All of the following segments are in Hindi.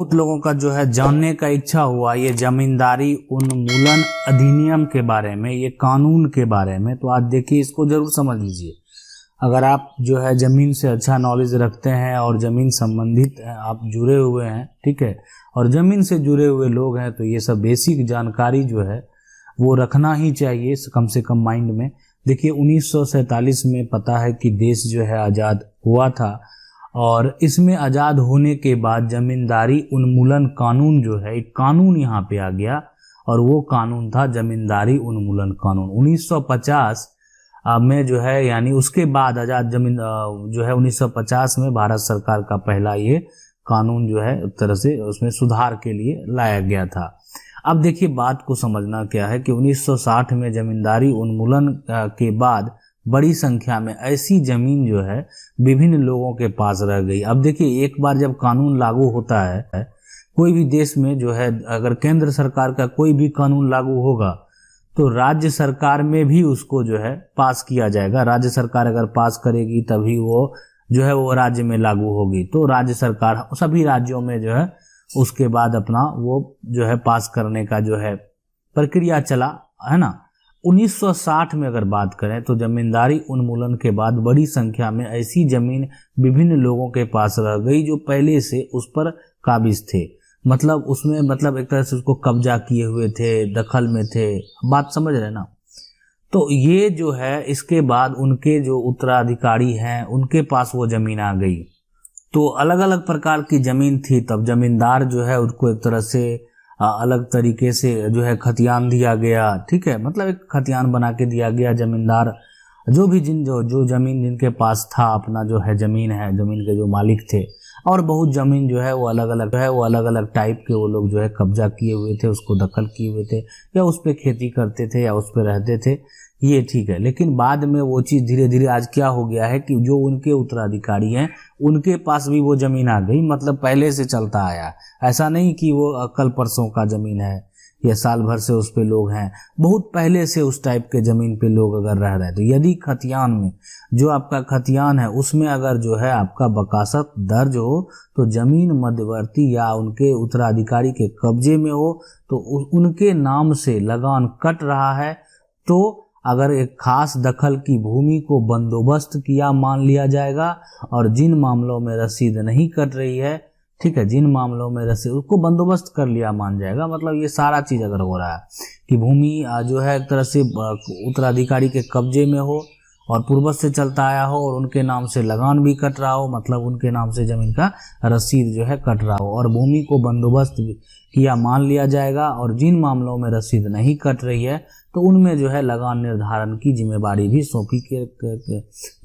बहुत लोगों का जो है जानने का इच्छा हुआ ये जमींदारी उन्मूलन अधिनियम के बारे में, ये कानून के बारे में। तो आज देखिए, इसको जरूर समझ लीजिए। अगर आप जो है जमीन से अच्छा नॉलेज रखते हैं और जमीन संबंधित आप जुड़े हुए हैं, ठीक है, और जमीन से जुड़े हुए लोग हैं, तो ये सब बेसिक जानकारी जो है वो रखना ही चाहिए कम से कम माइंड में। देखिए 1947 में पता है कि देश जो है आज़ाद हुआ था, और इसमें आज़ाद होने के बाद जमींदारी उन्मूलन कानून जो है, एक कानून यहाँ पे आ गया, और वो कानून था जमींदारी उन्मूलन कानून 1950 में जो है, यानी उसके बाद आज़ाद जमीन जो है 1950 में भारत सरकार का पहला ये कानून जो है एक तरह से उसमें सुधार के लिए लाया गया था। अब देखिए बात को समझना क्या है कि 1960 में जमींदारी उन्मूलन के बाद बड़ी संख्या में ऐसी जमीन जो है विभिन्न लोगों के पास रह गई। अब देखिए, एक बार जब कानून लागू होता है कोई भी देश में जो है, अगर केंद्र सरकार का कोई भी कानून लागू होगा तो राज्य सरकार में भी उसको जो है पास किया जाएगा। राज्य सरकार अगर पास करेगी तभी वो जो है वो राज्य में लागू होगी। तो राज्य सरकार सभी राज्यों में जो है उसके बाद अपना वो जो है पास करने का जो है प्रक्रिया चला, है ना। 1960 में अगर बात करें तो जमींदारी उन्मूलन के बाद बड़ी संख्या में ऐसी जमीन विभिन्न लोगों के पास रह गई जो पहले से उस पर काबिज थे, मतलब उसमें मतलब एक तरह से उसको कब्जा किए हुए थे, दखल में थे। बात समझ रहे ना। तो ये जो है इसके बाद उनके जो उत्तराधिकारी हैं उनके पास वो जमीन आ गई। तो अलग अलग प्रकार की जमीन थी। तब जमींदार जो है उनको एक तरह से अलग तरीके से जो है खतियान दिया गया, ठीक है, मतलब एक खतियान बना के दिया गया। जमींदार जो भी जो जमीन जिनके पास था अपना जो है जमीन है, जमीन के जो मालिक थे, और बहुत जमीन जो है वो अलग अलग टाइप के वो लोग जो है कब्जा किए हुए थे, उसको दखल किए हुए थे, या उस पर खेती करते थे या उस पर रहते थे, ये ठीक है। लेकिन बाद में वो चीज़ धीरे धीरे आज क्या हो गया है कि जो उनके उत्तराधिकारी हैं उनके पास भी वो ज़मीन आ गई, मतलब पहले से चलता आया। ऐसा नहीं कि वो कल परसों का ज़मीन है या साल भर से उस पे लोग हैं, बहुत पहले से उस टाइप के ज़मीन पे लोग अगर रह रहे हैं। तो यदि खतियान में जो आपका खतियान है उसमें अगर जो है आपका बकासत दर्ज हो, तो ज़मीन मध्यवर्ती या उनके उत्तराधिकारी के कब्जे में हो, तो उनके नाम से लगान कट रहा है, तो अगर एक खास दखल की भूमि को बंदोबस्त किया मान लिया जाएगा। और जिन मामलों में रसीद नहीं कट रही है, ठीक है, जिन मामलों में रसीद उसको बंदोबस्त कर लिया मान जाएगा। मतलब ये सारा चीज़ अगर हो रहा है कि भूमि जो है एक तरह से उत्तराधिकारी के कब्जे में हो और पूर्वज से चलता आया हो, और उनके नाम से लगान भी कट रहा हो, मतलब उनके नाम से जमीन का रसीद जो है कट रहा हो, और भूमि को बंदोबस्त किया मान लिया जाएगा। और जिन मामलों में रसीद नहीं कट रही है तो उनमें जो है लगान निर्धारण की जिम्मेदारी भी सौंपी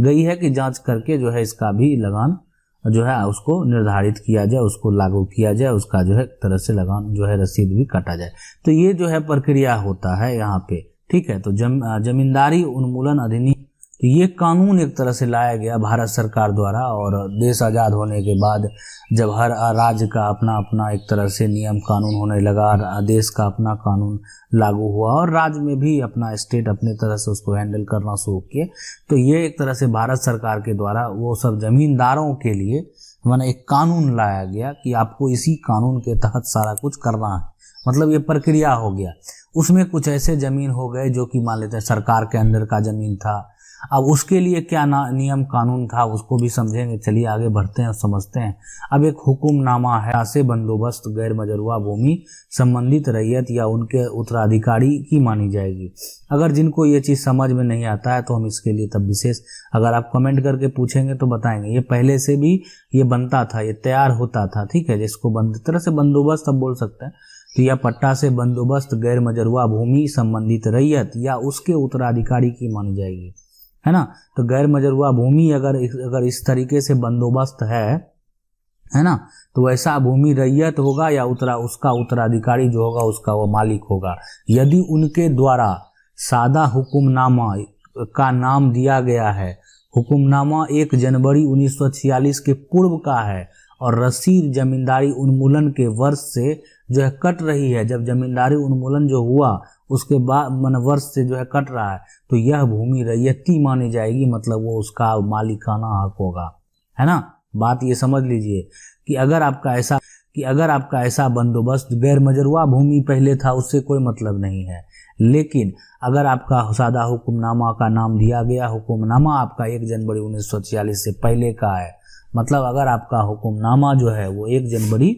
गई है कि जांच करके जो है इसका भी लगान जो है उसको निर्धारित किया जाए, उसको लागू किया जाए, उसका जो है तरह से लगान जो है रसीद भी काटा जाए। तो ये जो है प्रक्रिया होता है यहाँ पे, ठीक है। तो जमींदारी उन्मूलन अधिनियम, तो ये कानून एक तरह से लाया गया भारत सरकार द्वारा। और देश आज़ाद होने के बाद जब हर राज्य का अपना अपना एक तरह से नियम कानून होने लगा, देश का अपना कानून लागू हुआ, और राज्य में भी अपना स्टेट अपने तरह से उसको हैंडल करना शुरू किए। तो ये एक तरह से भारत सरकार के द्वारा वो सब जमींदारों के लिए माने एक कानून लाया गया कि आपको इसी कानून के तहत सारा कुछ करना है, मतलब ये प्रक्रिया हो गया। उसमें कुछ ऐसे जमीन हो गए जो कि मान लेते हैं सरकार के अंदर का जमीन था। अब उसके लिए क्या नियम कानून था उसको भी समझेंगे। चलिए आगे बढ़ते हैं और समझते हैं। अब एक हुक्मनामा है से बंदोबस्त गैर मजरूआ भूमि संबंधित रैयत या उनके उत्तराधिकारी की मानी जाएगी। अगर जिनको ये चीज़ समझ में नहीं आता है तो हम इसके लिए तब विशेष अगर आप कमेंट करके पूछेंगे तो बताएंगे। ये पहले से भी ये बनता था, ये तैयार होता था, ठीक है, जिसको तरह से बंदोबस्त अब बोल सकते हैं। तो यह पट्टा से बंदोबस्त गैर मजरूआ भूमि संबंधित रैयत या उसके उत्तराधिकारी की मानी जाएगी, है ना। तो गैर मजरूआ भूमि अगर इस तरीके से बंदोबस्त है ना, तो वैसा भूमि रैयत होगा या उसका उत्तराधिकारी जो होगा उसका वो मालिक होगा। यदि उनके द्वारा सादा हुक्मनामा का नाम दिया गया है, हुक्मनामा 1 जनवरी 1946 के पूर्व का है, और रसीद जमींदारी उन्मूलन के वर्ष से जो है कट रही है, जब जमींदारी उन्मूलन जो हुआ उसके बाद वर्ष से जो है कट रहा है, तो यह भूमि रैयती मानी जाएगी, मतलब वो उसका मालिकाना हक होगा, है ना। बात ये समझ लीजिए कि अगर आपका ऐसा कि अगर आपका ऐसा बंदोबस्त, गैर मजरूआ भूमि पहले था उससे कोई मतलब नहीं है, लेकिन अगर आपका सादा हुक्मनामा का नाम दिया गया, हुक्मनामा आपका 1 जनवरी 1946 से पहले का है, मतलब अगर आपका हुक्मनामा जो है वो 1 जनवरी,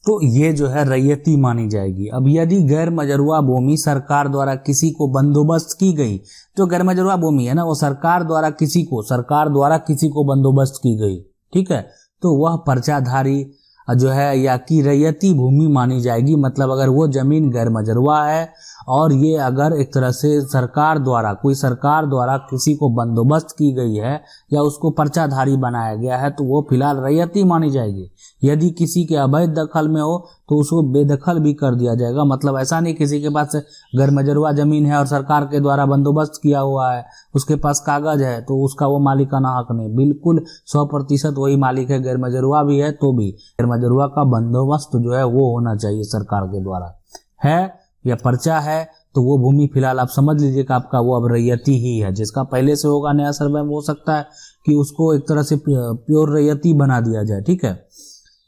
तो ये जो है रैयती मानी जाएगी। अब यदि गैर मजरूआ भूमि सरकार द्वारा किसी को बंदोबस्त की गई, जो गैर मजरूआ भूमि है ना वो सरकार द्वारा किसी को बंदोबस्त की गई, ठीक है, तो वह पर्चाधारी जो है या की रैयती भूमि मानी जाएगी। मतलब अगर वो जमीन गैर मजरूआ है और ये अगर एक तरह से सरकार द्वारा किसी को बंदोबस्त की गई है या उसको पर्चाधारी बनाया गया है, तो वो फिलहाल रैयती मानी जाएगी। यदि किसी के अवैध दखल में हो तो उसको बेदखल भी कर दिया जाएगा। मतलब ऐसा नहीं किसी के पास गैर मजरूआ जमीन है और सरकार के द्वारा बंदोबस्त किया हुआ है, उसके पास कागज है, तो उसका वो मालिकाना हक नहीं, बिल्कुल 100% वही मालिक है। गैर मजरूआ भी है तो भी गैर मजरूआ का बंदोबस्त जो है वो होना चाहिए सरकार के द्वारा। है या पर्चा है तो वो भूमि फिलहाल आप समझ लीजिए कि आपका वो अब रैयती ही है। जिसका पहले से होगा नया सर्वे में, हो सकता है कि उसको एक तरह से प्योर रैयती बना दिया जाए, ठीक है।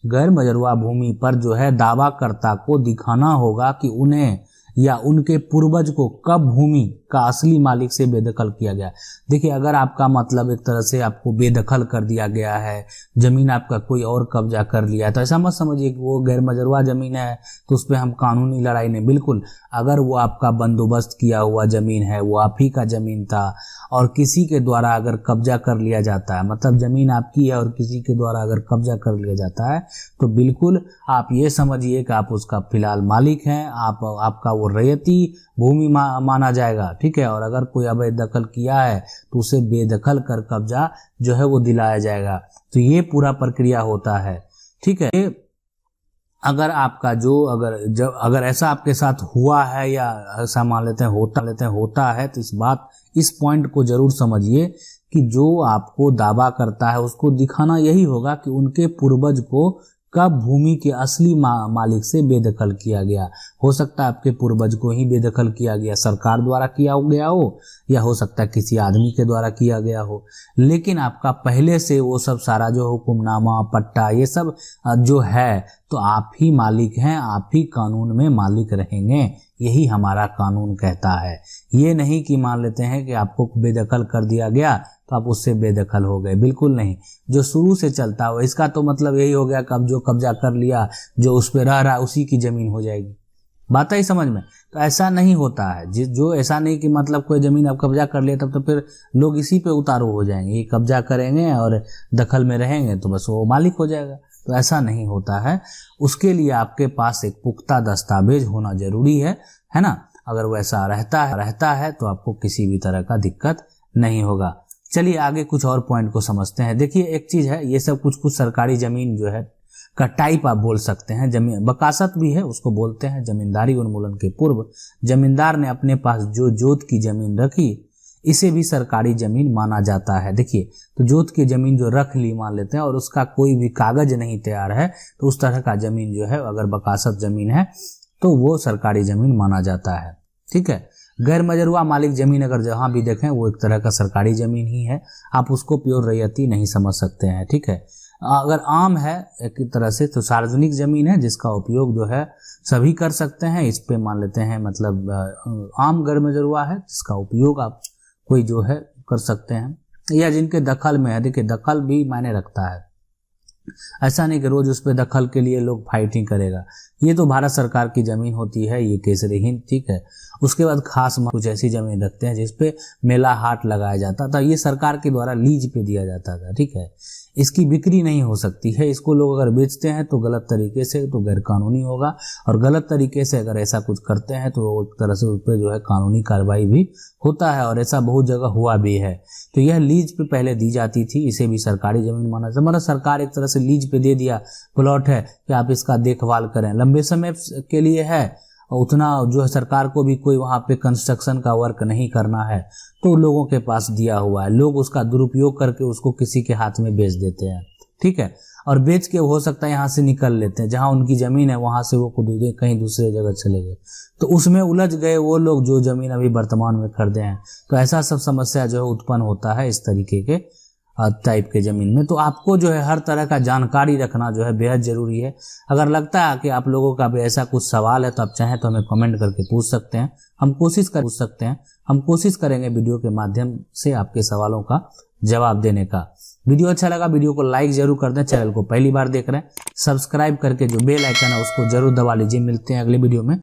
गैर मजरूआ भूमि पर जो है दावाकर्ता को दिखाना होगा कि उन्हें या उनके पूर्वज को कब भूमि का असली मालिक से बेदखल किया गया। देखिए, अगर आपका मतलब एक तरह से आपको बेदखल कर दिया गया है, जमीन आपका कोई और कब्जा कर लिया है, तो ऐसा मत समझिए कि वो गैर मजरूआ जमीन है तो उस पर हम कानूनी लड़ाई नहीं। बिल्कुल, अगर वो आपका बंदोबस्त किया हुआ जमीन है, वो आप ही का जमीन था और किसी के द्वारा अगर कब्जा कर लिया जाता है, मतलब जमीन आपकी है और किसी के द्वारा अगर कब्जा कर लिया जाता है, तो बिल्कुल आप ये समझिए कि आप उसका फिलहाल मालिक हैं, आपका वो रैयती भूमि माना जाएगा, ठीक है। और अगर कोई अवैध दखल किया है तो उसे बेदखल कर कब्जा जो है वो दिलाया जाएगा। तो ये पूरा प्रक्रिया होता है, ठीक है। अगर आपका अगर ऐसा आपके साथ हुआ है या ऐसा मान लेते हैं होता है, तो इस पॉइंट को जरूर समझिए कि जो आपको दावा करता है उसको दिखाना यही होगा कि उनके पूर्वज को कब भूमि के असली मालिक से बेदखल किया गया। हो सकता है आपके पूर्वज को ही बेदखल किया गया, सरकार द्वारा किया गया हो, या हो सकता है किसी आदमी के द्वारा किया गया हो, लेकिन आपका पहले से वो सब सारा जो हुक्मनामा, पट्टा, ये सब जो है, तो आप ही मालिक हैं, आप ही कानून में मालिक रहेंगे। यही हमारा कानून कहता है। ये नहीं कि मान लेते हैं कि आपको बेदखल कर दिया गया तो आप उससे बेदखल हो गए, बिल्कुल नहीं। जो शुरू से चलता हो, इसका तो मतलब यही हो गया कि अब जो कब्जा कर लिया, जो उस पे रह रहा उसी की जमीन हो जाएगी। बात आई समझ में? तो ऐसा नहीं होता है। जो ऐसा नहीं कि मतलब कोई जमीन आप कब्जा कर लिया तब तो फिर लोग इसी पे उतारू हो जाएंगे, ये कब्जा करेंगे और दखल में रहेंगे तो बस वो मालिक हो जाएगा। तो ऐसा नहीं होता है। उसके लिए आपके पास एक पुख्ता दस्तावेज होना जरूरी है ना। अगर वैसा रहता है तो आपको किसी भी तरह का दिक्कत नहीं होगा। चलिए आगे कुछ और पॉइंट को समझते हैं। देखिए, एक चीज है, ये सब कुछ सरकारी जमीन जो है का टाइप आप बोल सकते हैं। जमीन बकासत भी है, उसको बोलते हैं। जमींदारी उन्मूलन के पूर्व जमींदार ने अपने पास जो जोत की जमीन रखी, इसे भी सरकारी जमीन माना जाता है। देखिए, तो जोत की जमीन जो रख ली मान लेते हैं और उसका कोई भी कागज नहीं तैयार है, तो उस तरह का जमीन जो है अगर बकासत जमीन है तो वो सरकारी जमीन माना जाता है, ठीक है। गैर मजरूआ मालिक जमीन अगर जहां भी देखें वो एक तरह का सरकारी जमीन ही है, आप उसको प्योर रैयती नहीं समझ सकते हैं, ठीक है। अगर आम है एक तरह से तो सार्वजनिक जमीन है जिसका उपयोग जो है सभी कर सकते हैं, इस पे मान लेते हैं मतलब आम गैर मजरूआ है जिसका उपयोग आप कोई जो है कर सकते हैं, या जिनके दखल में है। देखिए, दखल भी मायने रखता है, ऐसा नहीं कि रोज उस पे दखल के लिए लोग फाइटिंग करेगा। ये तो भारत सरकार की जमीन होती है, ये केसरी हिंद, ठीक है। उसके बाद खास कुछ ऐसी जमीन रखते हैं जिसपे मेला हाट लगाया जाता था, ये सरकार के द्वारा लीज पे दिया जाता था, ठीक है। इसकी बिक्री नहीं हो सकती है, इसको लोग अगर बेचते हैं तो गलत तरीके से, तो गैर कानूनी होगा, और गलत तरीके से अगर ऐसा कुछ करते हैं तो एक तरह से उस पर जो है कानूनी कार्रवाई भी होता है, और ऐसा बहुत जगह हुआ भी है। तो यह लीज पे पहले दी जाती थी, इसे भी सरकारी जमीन माना जाता है। मतलब सरकार एक तरह से लीज पे दे दिया, प्लॉट है कि आप इसका देखभाल करें, लंबे समय के लिए है, और उतना जो है सरकार को भी कोई वहाँ पे कंस्ट्रक्शन का वर्क नहीं करना है, तो लोगों के पास दिया हुआ है, लोग उसका दुरुपयोग करके उसको किसी के हाथ में बेच देते हैं, ठीक है। और बेच के हो सकता है यहाँ से निकल लेते हैं, जहाँ उनकी जमीन है वहाँ से वो कहीं दूसरे जगह चले गए, तो उसमें उलझ गए वो लोग जो जमीन अभी वर्तमान में खरीदे हैं। तो ऐसा सब समस्या जो है उत्पन्न होता है इस तरीके के टाइप के ज़मीन में। तो आपको जो है हर तरह का जानकारी रखना जो है बेहद ज़रूरी है। अगर लगता है कि आप लोगों का भी ऐसा कुछ सवाल है तो आप चाहें तो हमें कमेंट करके पूछ सकते हैं, हम कोशिश करेंगे वीडियो के माध्यम से आपके सवालों का जवाब देने का। वीडियो अच्छा लगा वीडियो को लाइक जरूर कर दें, चैनल को पहली बार देख रहे हैं सब्सक्राइब करके जो बेल आइकन है उसको जरूर दबा लीजिए। मिलते हैं अगले वीडियो में